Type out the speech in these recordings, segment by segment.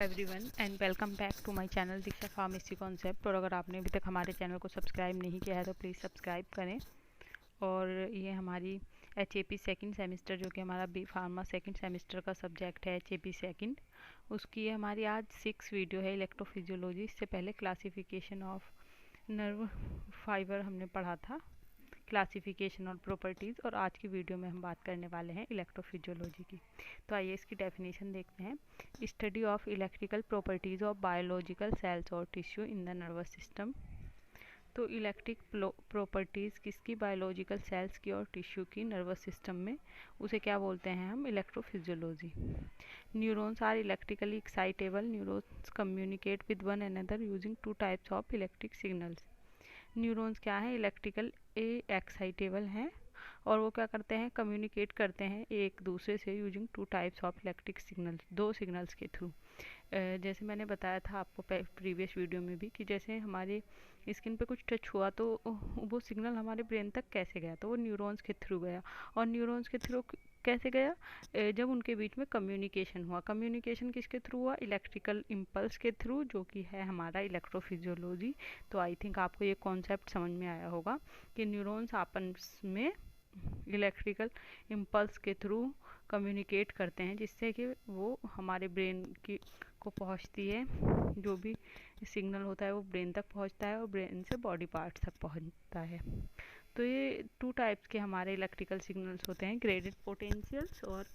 Everyone and welcome back to my channel Diksha pharmacy concept. और अगर आपने अभी तक हमारे चैनल को सब्सक्राइब नहीं किया है तो प्लीज़ सब्सक्राइब करें। और ये हमारी HAP सेकंड सेमेस्टर जो कि हमारा बी फार्मा सेकंड सेमेस्टर का सब्जेक्ट है HAP सेकंड, उसकी ये हमारी आज 6 वीडियो है इलेक्ट्रोफिजियोलॉजी। इससे पहले क्लासिफिकेशन ऑफ नर्व फाइबर हमने पढ़ा था, क्लासिफिकेशन और प्रॉपर्टीज़, और आज की वीडियो में हम बात करने वाले हैं इलेक्ट्रोफिजियोलॉजी की। तो आइए इसकी डेफिनेशन देखते हैं। Study of electrical properties of biological cells और tissue in the nervous system. तो इलेक्ट्रिक प्रॉपर्टीज़ किसकी? बायोलॉजिकल सेल्स की और टिश्यू की नर्वस सिस्टम में, उसे क्या बोलते हैं हम? Electrophysiology. Neurons are electrically excitable. Neurons communicate with one another using two types of electric signals. Neurons क्या हैं? इलेक्ट्रिकल एक्साइटेबल हैं और वो क्या करते हैं? कम्युनिकेट करते हैं एक दूसरे से using two types of electric signals, दो सिग्नल्स के थ्रू। जैसे मैंने बताया था आपको प्रीवियस वीडियो में भी कि जैसे हमारे स्किन पे कुछ टच हुआ तो वो सिग्नल हमारे ब्रेन तक कैसे गया? तो वो न्यूरॉन्स के थ्रू गया। और न्यूरॉन्स के थ्रू कैसे गया? जब उनके बीच में कम्युनिकेशन हुआ। कम्युनिकेशन किसके थ्रू हुआ? इलेक्ट्रिकल इम्पल्स के थ्रू, जो कि है हमारा इलेक्ट्रोफिजियोलॉजी। तो आई थिंक आपको ये कॉन्सेप्ट समझ में आया होगा कि न्यूरॉन्स आपस में इलेक्ट्रिकल इम्पल्स के थ्रू कम्युनिकेट करते हैं, जिससे कि वो हमारे ब्रेन की को पहुंचती है। जो भी सिग्नल होता है वो ब्रेन तक पहुंचता है और ब्रेन से बॉडी पार्ट्स तक पहुंचता है। तो ये टू टाइप्स के हमारे इलेक्ट्रिकल सिग्नल्स होते हैं, ग्रेडेड पोटेंशियल्स और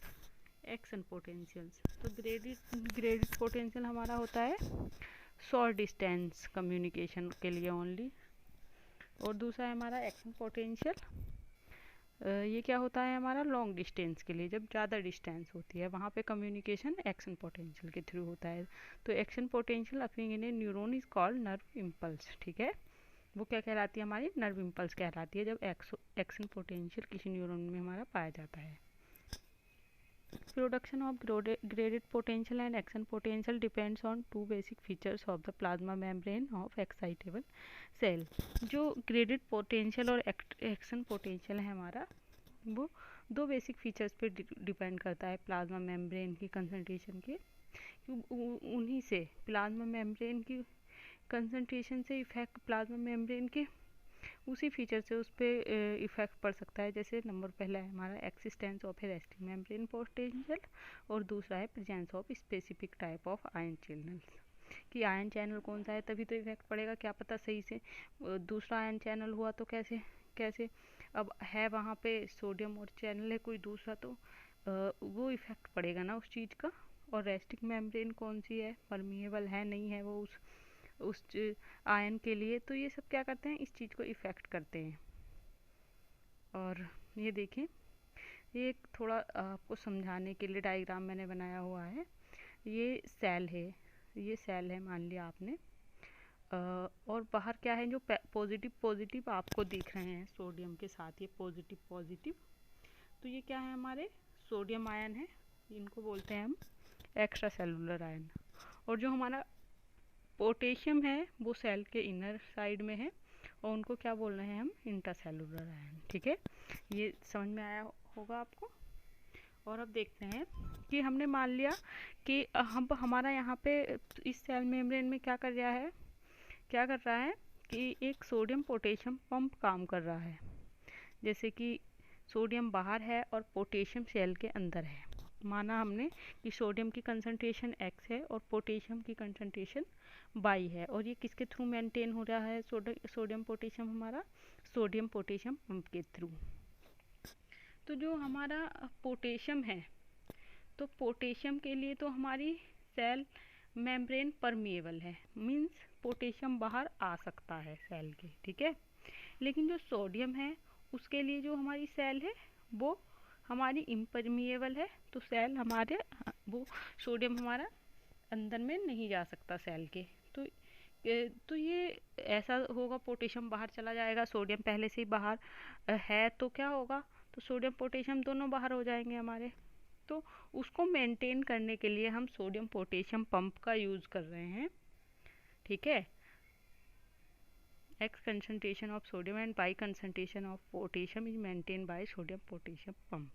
एक्शन पोटेंशियल्स। तो ग्रेडेड पोटेंशियल हमारा होता है शॉर्ट डिस्टेंस कम्युनिकेशन के लिए ओनली, और दूसरा है हमारा एक्शन पोटेंशियल। ये क्या होता है हमारा? लॉन्ग डिस्टेंस के लिए, जब ज़्यादा डिस्टेंस होती है वहाँ पे कम्युनिकेशन एक्शन पोटेंशियल के थ्रू होता है। तो action potential upping in A neuron is called nerve impulse. ठीक है, वो क्या कहलाती है? हमारी नर्व इम्पल्स कहलाती है जब एक्शन पोटेंशियल किसी न्यूरॉन में हमारा पाया जाता है। Production of graded potential and action potential depends on two basic features of the plasma membrane of excitable cell। जो graded potential और action potential है हमारा, वो दो बेसिक फीचर्स पे डिपेंड करता है प्लाज्मा मेम्ब्रेन की कंसंट्रेशन के। उन्हीं से प्लाज्मा मेम्ब्रेन की कंसंट्रेशन से इफेक्ट प्लाज्मा मेम्ब्रेन के उसी फीचर से उस पर इफेक्ट पड़ सकता है। जैसे नंबर पहला है हमारा existence of A resting membrane potential, और दूसरा है presence of specific type of ion channels. कि आयन चैनल कौन सा है तभी तो इफेक्ट पड़ेगा, क्या पता सही से दूसरा आयन चैनल हुआ तो कैसे कैसे अब है वहाँ पे सोडियम और चैनल है कोई दूसरा, तो वो इफेक्ट पड़ेगा ना उस चीज़ का। और रेस्टिंग मेम्ब्रेन कौन सी है, परमिएबल है नहीं है वो उस आयन के लिए, तो ये सब क्या करते हैं? इस चीज़ को इफ़ेक्ट करते हैं। और ये देखें, ये एक थोड़ा आपको समझाने के लिए डायग्राम मैंने बनाया हुआ है। ये सेल है, ये सेल है मान लिया आपने, और बाहर क्या है? जो पॉजिटिव पॉजिटिव आपको दिख रहे हैं सोडियम के साथ, ये पॉजिटिव पॉजिटिव, तो ये क्या है? हमारे सोडियम आयन है, इनको बोलते हैं हम एक्स्ट्रा सेलुलर आयन। और जो हमारा पोटेशियम है वो सेल के इनर साइड में है, और उनको क्या बोल रहे हैं हम? Intracellular ion. ठीक है, ये समझ में आया होगा आपको। और अब देखते हैं कि हमने मान लिया कि हम हमारा यहाँ पे इस सेल मेम्ब्रेन में क्या कर रहा है? क्या कर रहा है कि एक सोडियम पोटेशियम पंप काम कर रहा है। जैसे कि सोडियम बाहर है और पोटेशियम सेल के अंदर है। माना हमने कि सोडियम की कंसंट्रेशन x है और पोटेशियम की कंसंट्रेशन y है, और ये किसके थ्रू मेंटेन हो रहा है? सोडियम पोटेशियम हमारा सोडियम पोटेशियम पंप के थ्रू। तो जो हमारा पोटेशियम है, तो पोटेशियम के लिए तो हमारी सेल मेम्ब्रेन परमिएबल है, मींस पोटेशियम बाहर आ सकता है सेल के। ठीक है, लेकिन जो सोडियम है उसके लिए जो हमारी सेल है वो हमारी इम्परमिएबल है, तो सेल हमारे वो सोडियम हमारा अंदर में नहीं जा सकता सेल के। तो ये ऐसा होगा, पोटेशियम बाहर चला जाएगा, सोडियम पहले से ही बाहर है, तो क्या होगा? तो सोडियम पोटेशियम दोनों बाहर हो जाएंगे हमारे। तो उसको मेंटेन करने के लिए हम सोडियम पोटेशियम पंप का यूज़ कर रहे हैं। ठीक है, X concentration of sodium and Y concentration of potassium is maintained by sodium potassium pump।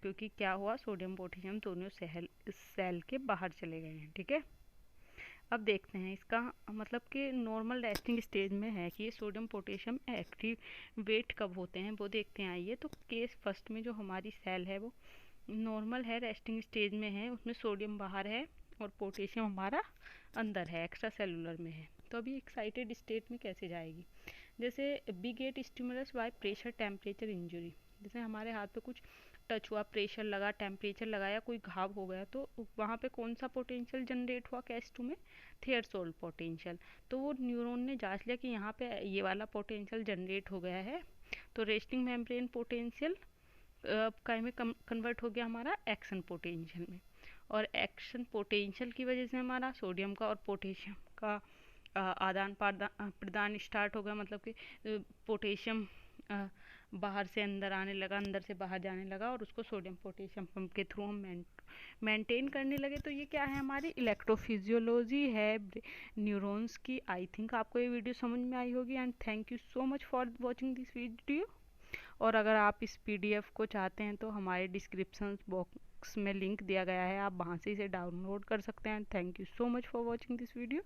क्योंकि क्या हुआ, सोडियम पोटेशियम दोनों सेल के बाहर चले गए हैं। ठीक है, अब देखते हैं इसका मतलब कि नॉर्मल रेस्टिंग स्टेज में है कि ये सोडियम पोटेशियम एक्टिवेट कब होते हैं, वो देखते हैं। आइए, तो केस फर्स्ट में जो हमारी सेल है वो नॉर्मल है, रेस्टिंग स्टेज में है, उसमें सोडियम बाहर है और पोटेशियम हमारा अंदर है, एक्स्ट्रा सेलुलर में है। तो अभी एक्साइटेड स्टेट में कैसे जाएगी, जैसे be get stimulus by pressure temperature injury, जैसे हमारे हाथ पे कुछ टच हुआ, प्रेशर लगा, टेम्परेचर लगाया, कोई घाव हो गया, तो वहाँ पे कौन सा पोटेंशियल जनरेट हुआ केस 2 में, थ्रेशोल्ड पोटेंशियल। तो वो न्यूरॉन ने जांच लिया कि यहाँ पे ये वाला पोटेंशियल जनरेट हो गया है, तो रेस्टिंग मेम्ब्रेन पोटेंशियल काय में कन्वर्ट हो गया हमारा एक्शन पोटेंशियल में। और एक्शन पोटेंशियल की वजह से हमारा सोडियम का और पोटेशियम का आदान प्रदान स्टार्ट हो गया, मतलब कि पोटेशियम बाहर से अंदर आने लगा, अंदर से बाहर जाने लगा, और उसको सोडियम पोटेशियम पंप के थ्रू हम मेंटेन करने लगे। तो ये क्या है, हमारी इलेक्ट्रोफिजियोलॉजी है न्यूरॉन्स की। आई थिंक आपको ये वीडियो समझ में आई होगी, and thank you so much for watching this video. और अगर आप इस पीडीएफ को चाहते हैं तो हमारे डिस्क्रिप्शन बॉक्स में लिंक दिया गया है, आप वहाँ से इसे डाउनलोड कर सकते हैं। Thank you so much for watching this video.